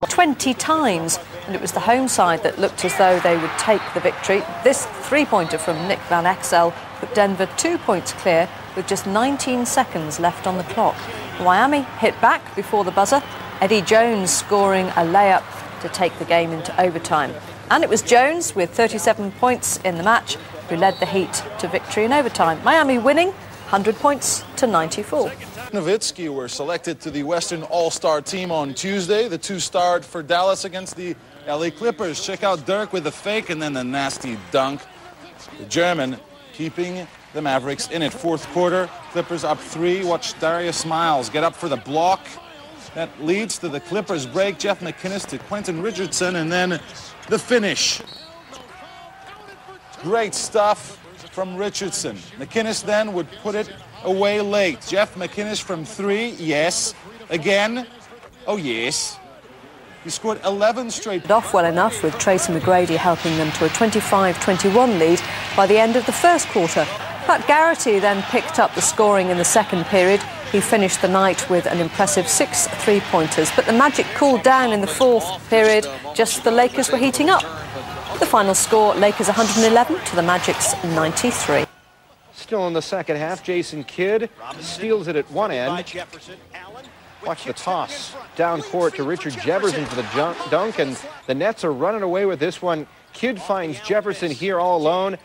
20 times, and it was the home side that looked as though they would take the victory. This three-pointer from Nick Van Exel put Denver 2 points clear with just 19 seconds left on the clock. Miami hit back before the buzzer, Eddie Jones scoring a layup to take the game into overtime. And it was Jones with 37 points in the match who led the Heat to victory in overtime. Miami winning 100 points to 94. Nowitzki were selected to the Western All-Star team on Tuesday. The two starred for Dallas against the LA Clippers. Check out Dirk with the fake and then the nasty dunk. The German keeping the Mavericks in it. Fourth quarter, Clippers up 3. Watch Darius Miles get up for the block. That leads to the Clippers break. Jeff McInnes to Quentin Richardson, and then the finish. Great stuff from Richardson. McInnes then would put it away late. Jeff McInnes from 3, yes. Again, oh yes. He scored 11 straight. Off well enough with Tracy McGrady helping them to a 25-21 lead by the end of the first quarter. Pat Garrity then picked up the scoring in the second period. He finished the night with an impressive 6 three-pointers. But the Magic cooled down in the fourth period, just as the Lakers were heating up. The final score, Lakers 111 to the Magic's 93. Still in the second half, Jason Kidd steals it at one end. Watch the toss down court to Richard Jefferson for the dunk, and the Nets are running away with this one. Kidd finds Jefferson here all alone.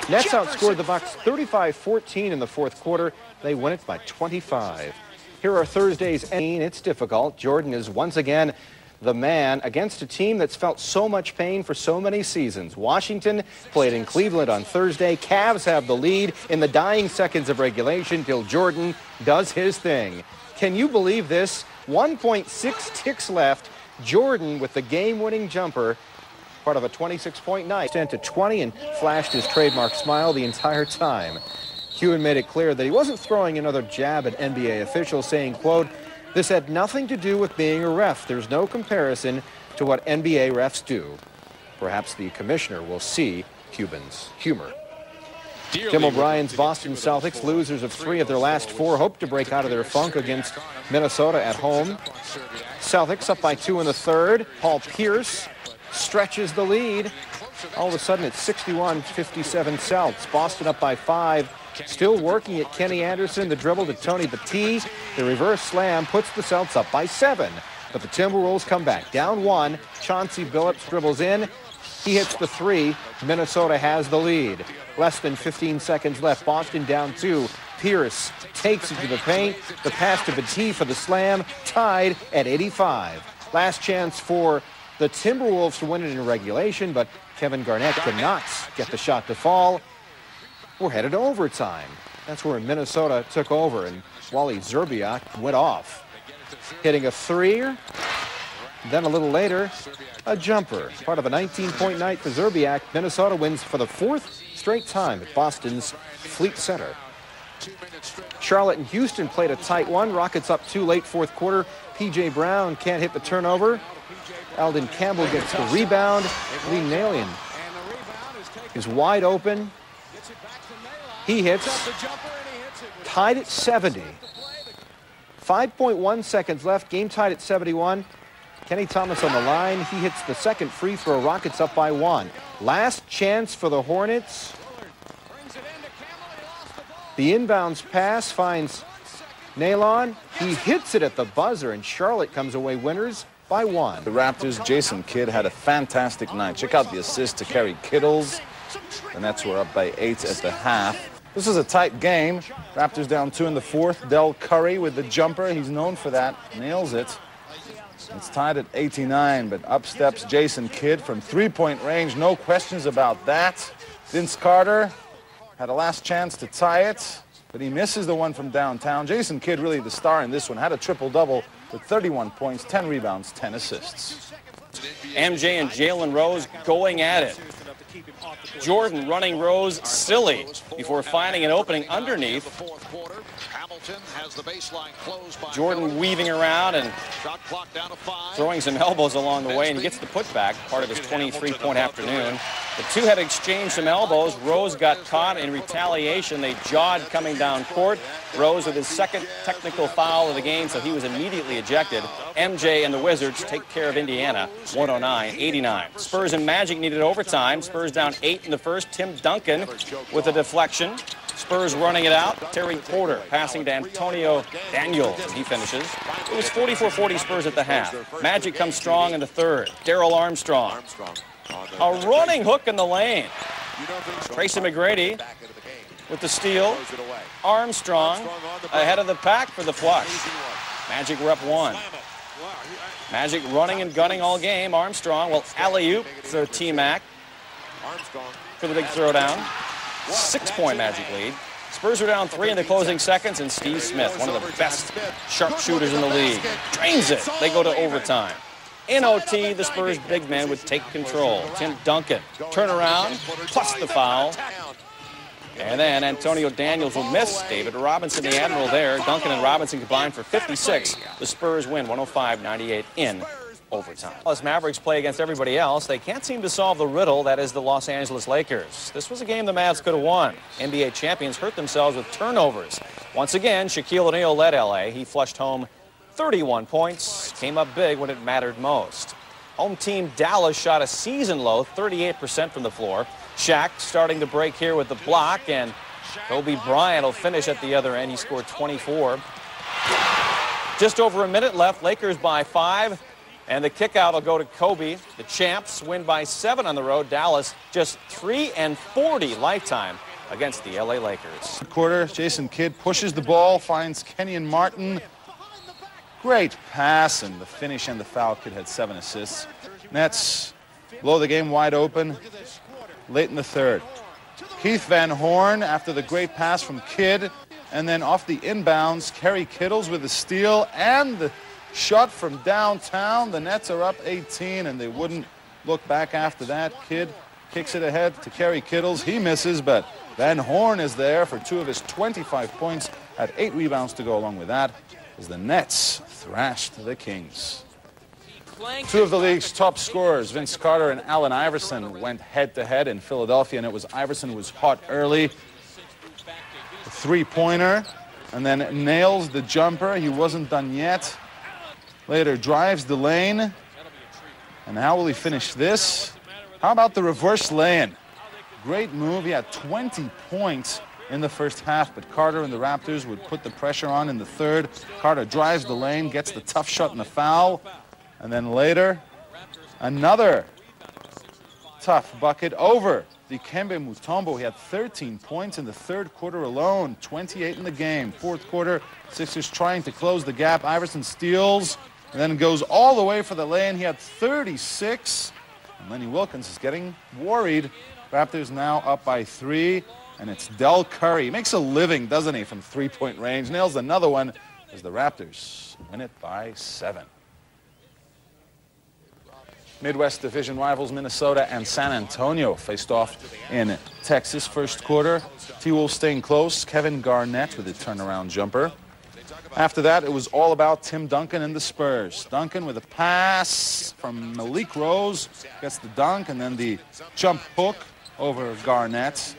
Nets outscored the Bucks 35-14 in the fourth quarter. They win it by 25. Here are Thursday's ending. It's difficult. Jordan is once again the man against a team that's felt so much pain for so many seasons. Washington played in Cleveland on Thursday. Cavs have the lead in the dying seconds of regulation till Jordan does his thing. Can you believe this? 1.6 ticks left. Jordan with the game-winning jumper, part of a 26-point night. Sent to 20 and flashed his trademark smile the entire time. Hewan made it clear that he wasn't throwing another jab at NBA officials, saying, quote, "This had nothing to do with being a ref. There's no comparison to what NBA refs do." Perhaps the commissioner will see Cuban's humor. Tim O'Brien's Boston Celtics, losers of 3 of their last 4, hope to break out of their funk against Minnesota at home. Celtics up by 2 in the third. Paul Pierce stretches the lead. All of a sudden it's 61-57 Celts. Boston up by 5. Still working at Kenny Anderson. The dribble to Tony Batiste. The reverse slam puts the Celts up by 7. But the Timberwolves come back. Down 1. Chauncey Billups dribbles in. He hits the 3. Minnesota has the lead. Less than 15 seconds left. Boston down 2. Pierce takes it to the paint. The pass to Batiste for the slam. Tied at 85. Last chance for the Timberwolves to win it in regulation, but Kevin Garnett could not get the shot to fall. We're headed to overtime. That's where Minnesota took over, and Wally Szczerbiak went off, hitting a 3. Then a little later, a jumper. Part of a 19-point night for Szczerbiak. Minnesota wins for the 4th straight time at Boston's Fleet Center. Charlotte and Houston played a tight one. Rockets up 2 late fourth quarter. P.J. Brown can't hit the turnover. Eldon Campbell gets the rebound. Lee Nalian is wide open. He hits. Tied at 70. 5.1 seconds left. Game tied at 71. Kenny Thomas on the line. He hits the second free throw. Rockets up by 1. Last chance for the Hornets. The inbounds pass finds Nalon. He hits it at the buzzer, and Charlotte comes away winners by 1. The Raptors' Jason Kidd had a fantastic night. Check out the assist to Kerry Kittles. The Nets were up by 8 at the half. This is a tight game. Raptors down 2 in the fourth. Del Curry with the jumper. He's known for that. Nails it. It's tied at 89, but up steps Jason Kidd from 3-point range. No questions about that. Vince Carter had a last chance to tie it, but he misses the one from downtown. Jason Kidd, really the star in this one, had a triple-double with 31 points, 10 rebounds, 10 assists. MJ and Jalen Rose going at it. Jordan running Rose silly before finding an opening underneath. Jordan weaving around and throwing some elbows along the way, and he gets the putback, part of his 23-point afternoon. The two had exchanged some elbows. Rose got caught in retaliation. They jawed coming down court. Rose with his second technical foul of the game, so he was immediately ejected. MJ and the Wizards take care of Indiana, 109-89. Spurs and Magic needed overtime. Spurs down 8 in the first. Tim Duncan with a deflection. Spurs running it out. Terry Porter passing to Antonio Daniels. He finishes. It was 44-40 Spurs at the half. Magic comes strong in the third. Darrell Armstrong. A running hook in the lane. Tracy McGrady with the steal. Armstrong ahead of the pack for the flush. Magic were up 1. Magic running and gunning all game. Armstrong will alley-oop for T-Mac for the big throwdown. 6-point Magic lead. Spurs are down 3 in the closing seconds, and Steve Smith, one of the best sharpshooters in the league, drains it. They go to overtime. In OT, the Spurs big man would take control. Tim Duncan, turnaround, plus the foul. And then Antonio Daniels will miss. David Robinson, the Admiral there. Duncan and Robinson combined for 56. The Spurs win 105-98 in overtime. As Mavericks play against everybody else, they can't seem to solve the riddle that is the Los Angeles Lakers. This was a game the Mavs could have won. NBA champions hurt themselves with turnovers. Once again, Shaquille O'Neal led LA. He flushed home 31 points, came up big when it mattered most. Home team Dallas shot a season low, 38% from the floor. Shaq starting to break here with the block, and Kobe Bryant will finish at the other end. He scored 24. Just over a minute left, Lakers by 5, and the kickout will go to Kobe. The champs win by 7 on the road. Dallas just 3-40 lifetime against the LA Lakers. Quarter, Jason Kidd pushes the ball, finds Kenyon Martin. Great pass, and the finish and the foul. Kidd had 7 assists. Nets blow the game wide open late in the third. Keith Van Horn after the great pass from Kidd, and then off the inbounds, Kerry Kittles with the steal and the shot from downtown. The Nets are up 18, and they wouldn't look back after that. Kidd kicks it ahead to Kerry Kittles. He misses, but Van Horn is there for 2 of his 25 points, had 8 rebounds to go along with that, as the Nets thrashed the Kings. 2 of the league's top scorers, Vince Carter and Allen Iverson, went head-to-head in Philadelphia, and it was Iverson who was hot early. A 3-pointer, and then nails the jumper. He wasn't done yet. Later drives the lane. And how will he finish this? How about the reverse lane? Great move. He had 20 points in the first half, but Carter and the Raptors would put the pressure on in the third. Carter drives the lane, gets the tough shot and the foul. And then later, another tough bucket over Dikembe Mutombo. He had 13 points in the third quarter alone, 28 in the game. Fourth quarter, Sixers trying to close the gap. Iverson steals and then goes all the way for the lane. He had 36. And Lenny Wilkins is getting worried. Raptors now up by 3. And it's Del Curry. He makes a living, doesn't he, from 3-point range. Nails another one as the Raptors win it by 7. Midwest Division rivals Minnesota and San Antonio faced off in Texas first quarter. T-Wolves staying close. Kevin Garnett with a turnaround jumper. After that, it was all about Tim Duncan and the Spurs. Duncan with a pass from Malik Rose. Gets the dunk and then the jump hook over Garnett.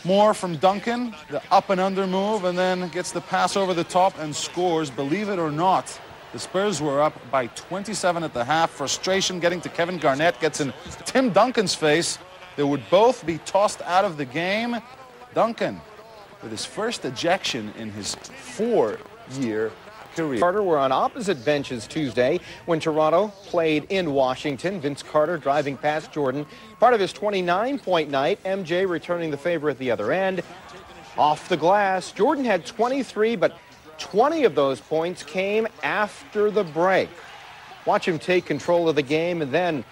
More from Duncan, the up and under move, and then gets the pass over the top and scores. Believe it or not, the Spurs were up by 27 at the half. Frustration getting to Kevin Garnett gets in Tim Duncan's face. They would both be tossed out of the game. Duncan with his first ejection in his 4-year career. Carter were on opposite benches Tuesday when Toronto played in Washington. Vince Carter driving past Jordan. Part of his 29-point night. MJ returning the favor at the other end. Off the glass, Jordan had 23, but 20 of those points came after the break. Watch him take control of the game, and then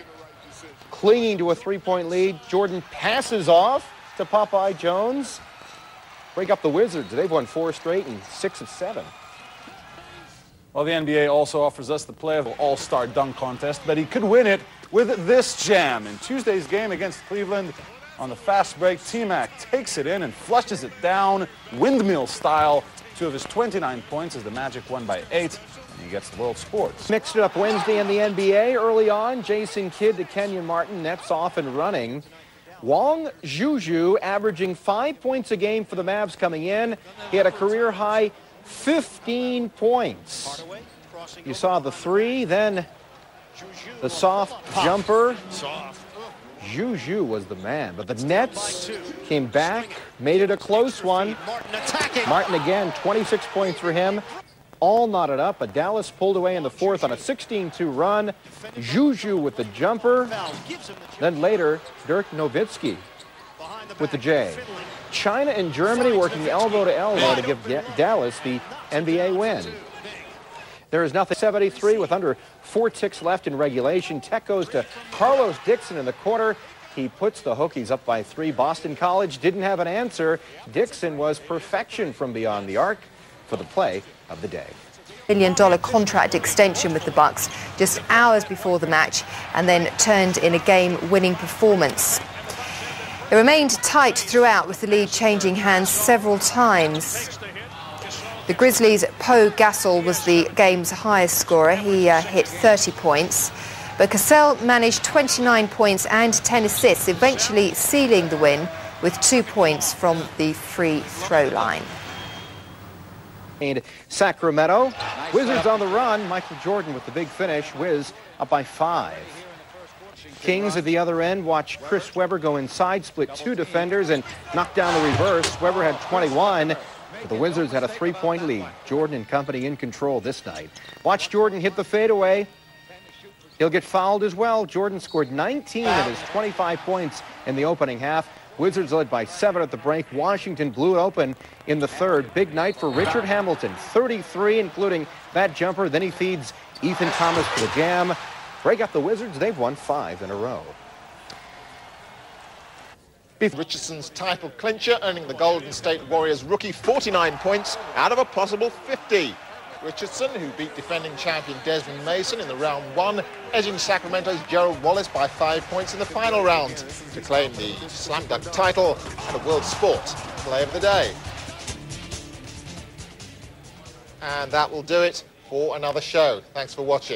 clinging to a 3-point lead, Jordan passes off to Popeye Jones. Break up the Wizards. They've won 4 straight and 6 of 7. Well, the NBA also offers us the play of the All-Star Dunk Contest, but he could win it with this jam. In Tuesday's game against Cleveland, on the fast break, T-Mac takes it in and flushes it down, windmill style, 2 of his 29 points as the Magic won by 8, and he gets the World Sports. Mixed it up Wednesday in the NBA. Early on, Jason Kidd to Kenyon Martin. Nets off and running. Wang Zhuju averaging 5 points a game for the Mavs coming in. He had a career-high 15 points. You saw the three, then the soft jumper. Zhuju was the man, but the Nets came back, made it a close one. Martin again, 26 points for him. All knotted up, but Dallas pulled away in the fourth on a 16-2 run. Zhuju with the jumper. Then later, Dirk Nowitzki with the J. China and Germany working elbow to elbow to give Dallas the NBA win. There is nothing. 73 with under 4 ticks left in regulation. Tech goes to Carlos Dixon in the quarter. He puts the Hokies up by 3. Boston College didn't have an answer. Dixon was perfection from beyond the arc for the play of the day. $1 million contract extension with the Bucks just hours before the match, and then turned in a game-winning performance. It remained tight throughout, with the lead changing hands several times. The Grizzlies' Poe Gasol was the game's highest scorer. He hit 30 points. But Cassell managed 29 points and 10 assists, eventually sealing the win with 2 points from the free throw line. Sacramento. Wizards on the run. Michael Jordan with the big finish. Wiz up by 5. Kings at the other end. Watch Chris Webber go inside, split 2 defenders, and knock down the reverse. Webber had 21. But the Wizards had a 3-point lead. Jordan and company in control this night. Watch Jordan hit the fadeaway. He'll get fouled as well. Jordan scored 19 of his 25 points in the opening half. Wizards led by 7 at the break. Washington blew it open in the third. Big night for Richard Hamilton. 33, including that jumper. Then he feeds Ethan Thomas for the jam. Break up the Wizards. They've won 5 in a row. Richardson's title clincher, earning the Golden State Warriors rookie 49 points out of a possible 50. Richardson, who beat defending champion Desmond Mason in the round 1, edging Sacramento's Gerald Wallace by 5 points in the final round to claim the slam dunk title and a World Sport Play of the Day. And that will do it for another show. Thanks for watching.